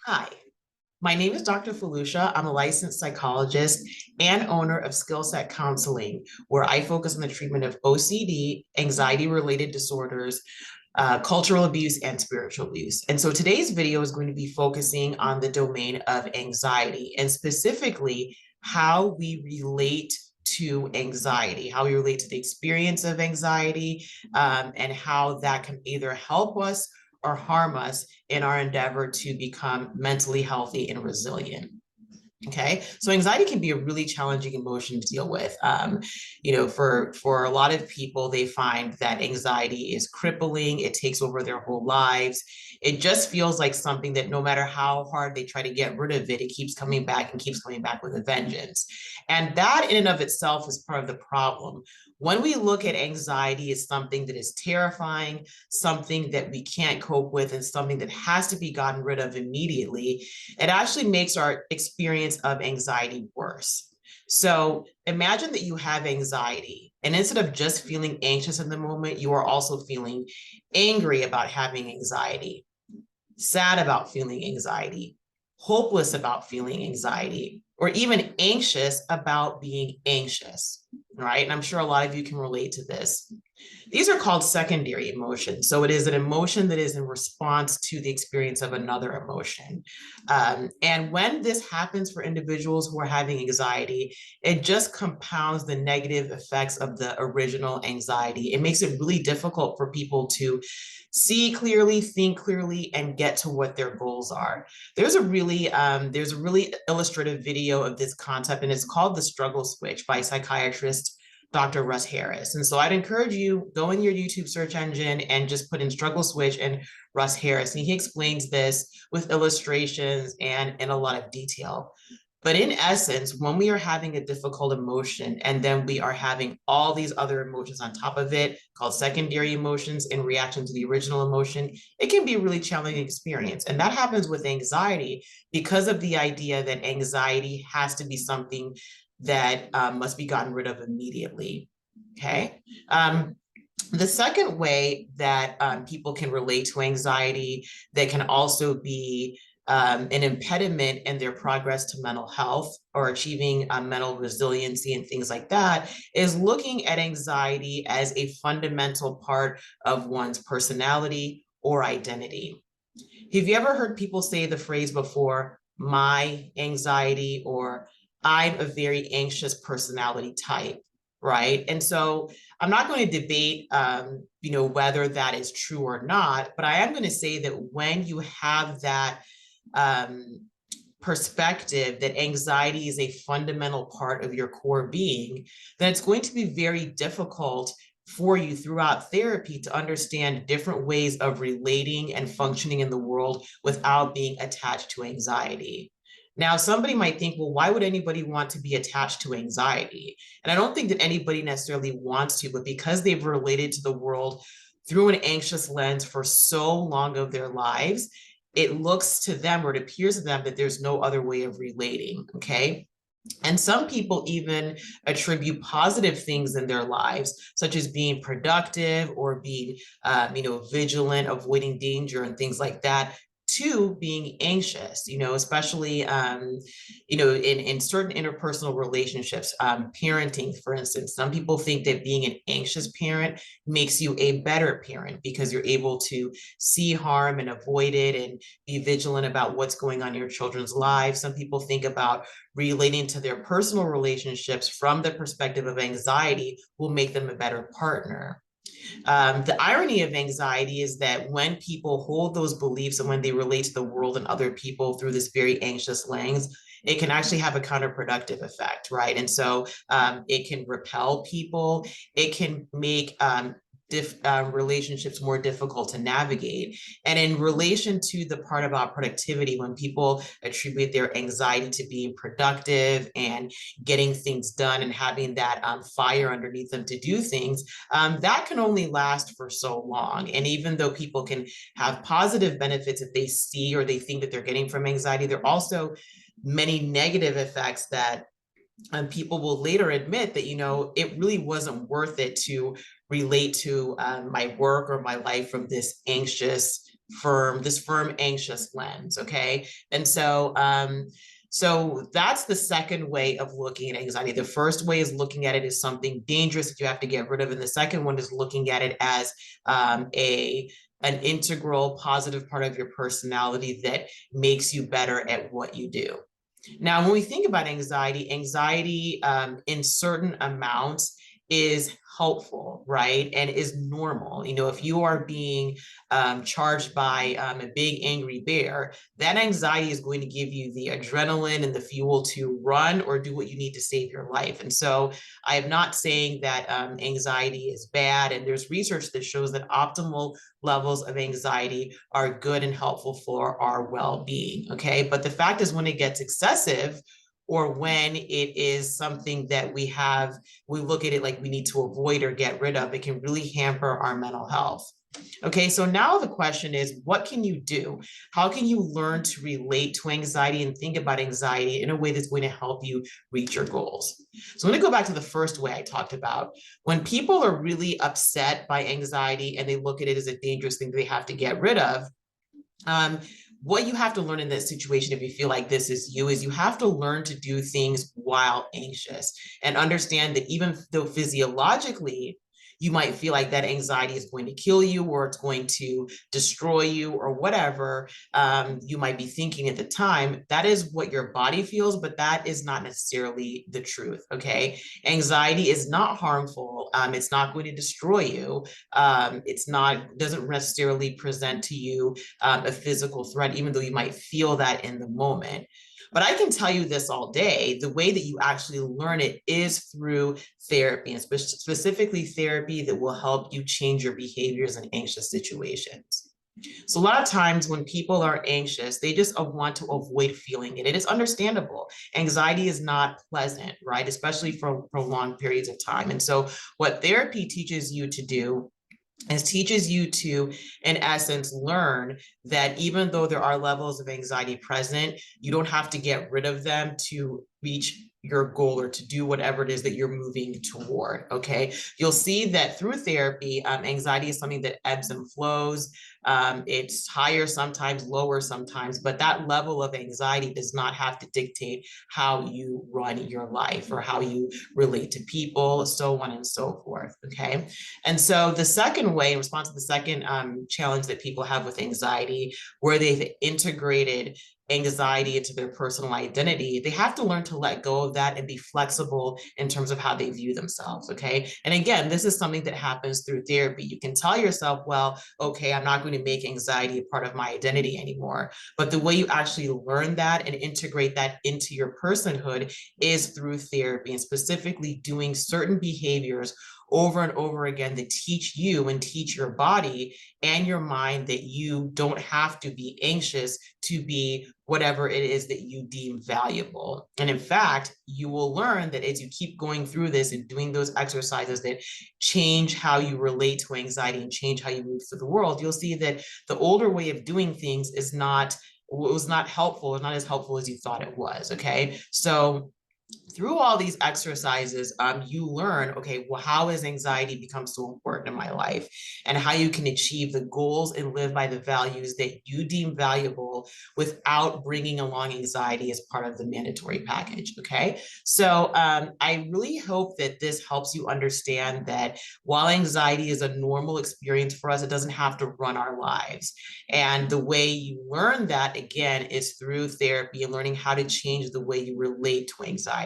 Hi, my name is Dr. Felucia. I'm a licensed psychologist and owner of Skill Set Counseling, where I focus on the treatment of OCD, anxiety-related disorders, cultural abuse, and spiritual abuse. And so today's video is going to be focusing on the domain of anxiety, and specifically how we relate to anxiety, how we relate to the experience of anxiety, and how that can either help us or harm us in our endeavor to become mentally healthy and resilient. Okay, so anxiety can be a really challenging emotion to deal with. For a lot of people, they find that anxiety is crippling. It takes over their whole lives. It just feels like something that no matter how hard they try to get rid of it, it keeps coming back and keeps coming back with a vengeance. And that in and of itself is part of the problem. When we look at anxiety as something that is terrifying, something that we can't cope with, and something that has to be gotten rid of immediately, it actually makes our experience of anxiety worse. So imagine that you have anxiety, and instead of just feeling anxious in the moment, you are also feeling angry about having anxiety, sad about feeling anxiety, hopeless about feeling anxiety, or even anxious about being anxious, right? And I'm sure a lot of you can relate to this. These are called secondary emotions. So it is an emotion that is in response to the experience of another emotion. And when this happens for individuals who are having anxiety, it just compounds the negative effects of the original anxiety. It makes it really difficult for people to see clearly, think clearly, and get to what their goals are. There's a really illustrative video of this concept, and it's called The Struggle Switch by psychiatrist Dr. Russ Harris. And so I'd encourage you, go in your YouTube search engine and just put in struggle switch and Russ Harris. And he explains this with illustrations and in a lot of detail. But in essence, when we are having a difficult emotion and then we are having all these other emotions on top of it, called secondary emotions in reaction to the original emotion, it can be a really challenging experience. And that happens with anxiety because of the idea that anxiety has to be something that must be gotten rid of immediately. Okay. The second way that people can relate to anxiety that can also be an impediment in their progress to mental health or achieving mental resiliency and things like that is looking at anxiety as a fundamental part of one's personality or identity. Have you ever heard people say the phrase before, my anxiety, or I'm a very anxious personality type, right? And so I'm not going to debate, whether that is true or not, but I am going to say that when you have that um, perspective that anxiety is a fundamental part of your core being, then it's going to be very difficult for you throughout therapy to understand different ways of relating and functioning in the world without being attached to anxiety. Now, somebody might think, well, why would anybody want to be attached to anxiety? And I don't think that anybody necessarily wants to, but because they've related to the world through an anxious lens for so long of their lives, it looks to them or it appears to them that there's no other way of relating. Okay. And some people even attribute positive things in their lives, such as being productive or being, vigilant, avoiding danger and things like that, to being anxious, especially, in certain interpersonal relationships, parenting, for instance. Some people think that being an anxious parent makes you a better parent because you're able to see harm and avoid it and be vigilant about what's going on in your children's lives. Some people think about relating to their personal relationships from the perspective of anxiety will make them a better partner. The irony of anxiety is that when people hold those beliefs and when they relate to the world and other people through this very anxious lens, it can actually have a counterproductive effect, right? And so it can repel people. It can make relationships more difficult to navigate. And in relation to the part about productivity, when people attribute their anxiety to being productive and getting things done and having that fire underneath them to do things, that can only last for so long. And even though people can have positive benefits that they see or they think that they're getting from anxiety, there are also many negative effects that people will later admit that, it really wasn't worth it to relate to my work or my life from this anxious firm anxious lens, okay? And so that's the second way of looking at anxiety. The first way is looking at it as something dangerous that you have to get rid of, and the second one is looking at it as an integral positive part of your personality that makes you better at what you do. Now, when we think about anxiety, in certain amounts is helpful, right? And is normal. You know, if you are being charged by a big angry bear, that anxiety is going to give you the adrenaline and the fuel to run or do what you need to save your life. And so I am not saying that anxiety is bad. And there's research that shows that optimal levels of anxiety are good and helpful for our well-being, okay? But the fact is, when it gets excessive, or when it is something that we look at it like we need to avoid or get rid of, it can really hamper our mental health. Okay, so now the question is, what can you do? How can you learn to relate to anxiety and think about anxiety in a way that's going to help you reach your goals? So I'm going to go back to the first way I talked about. When people are really upset by anxiety and they look at it as a dangerous thing they have to get rid of, what you have to learn in this situation, if you feel like this is you, is you have to learn to do things while anxious and understand that even though physiologically you might feel like that anxiety is going to kill you or it's going to destroy you or whatever you might be thinking at the time, that is what your body feels, but that is not necessarily the truth, okay? Anxiety is not harmful. It's not going to destroy you. Doesn't necessarily present to you a physical threat, even though you might feel that in the moment. But I can tell you this all day, the way that you actually learn it is through therapy, and specifically therapy that will help you change your behaviors in anxious situations. So a lot of times when people are anxious, they just want to avoid feeling it. It is understandable. Anxiety is not pleasant, right? Especially for prolonged periods of time. And so what therapy teaches you to do is teaches you to, in essence, learn that even though there are levels of anxiety present, you don't have to get rid of them to reach your goal or to do whatever it is that you're moving toward, okay? You'll see that through therapy, anxiety is something that ebbs and flows. It's higher sometimes, lower sometimes, but that level of anxiety does not have to dictate how you run your life or how you relate to people, so on and so forth, okay? And so the second way, in response to the second challenge that people have with anxiety, where they've integrated anxiety into their personal identity, they have to learn to let go of that and be flexible in terms of how they view themselves, okay? And again, this is something that happens through therapy. You can tell yourself, well, okay, I'm not going to make anxiety a part of my identity anymore. But the way you actually learn that and integrate that into your personhood is through therapy, and specifically doing certain behaviors over and over again that teach you and teach your body and your mind that you don't have to be anxious to be whatever it is that you deem valuable. And in fact, you will learn that as you keep going through this and doing those exercises that change how you relate to anxiety and change how you move through the world, you'll see that the older way of doing things was not helpful, not as helpful as you thought it was, okay? So through all these exercises, you learn, okay, well, how has anxiety become so important in my life, and how you can achieve the goals and live by the values that you deem valuable without bringing along anxiety as part of the mandatory package, okay? So I really hope that this helps you understand that while anxiety is a normal experience for us, it doesn't have to run our lives. And the way you learn that, again, is through therapy and learning how to change the way you relate to anxiety.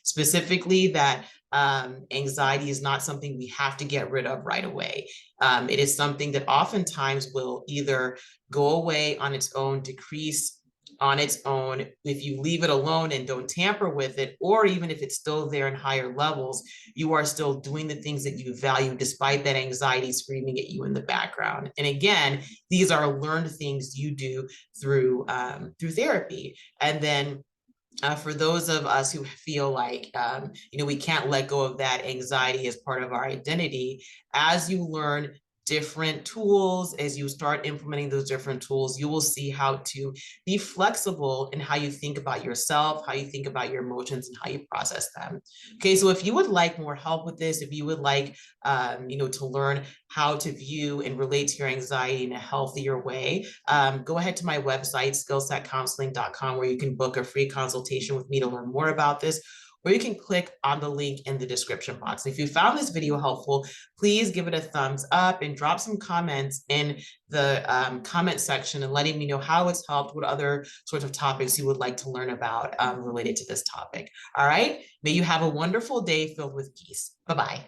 Specifically, that anxiety is not something we have to get rid of right away. It is something that oftentimes will either go away on its own, decrease on its own if you leave it alone and don't tamper with it, or even if it's still there in higher levels, you are still doing the things that you value despite that anxiety screaming at you in the background. And again, these are learned things you do through therapy. And then for those of us who feel like, we can't let go of that anxiety as part of our identity, as you learn different tools. As you start implementing those different tools, you will see how to be flexible in how you think about yourself, how you think about your emotions, and how you process them. Okay, so if you would like more help with this, if you would like, to learn how to view and relate to your anxiety in a healthier way, go ahead to my website, skillsetcounseling.com, where you can book a free consultation with me to learn more about this, or you can click on the link in the description box. If you found this video helpful, please give it a thumbs up and drop some comments in the comment section and letting me know how it's helped, what other sorts of topics you would like to learn about related to this topic. All right, may you have a wonderful day filled with peace. Bye-bye.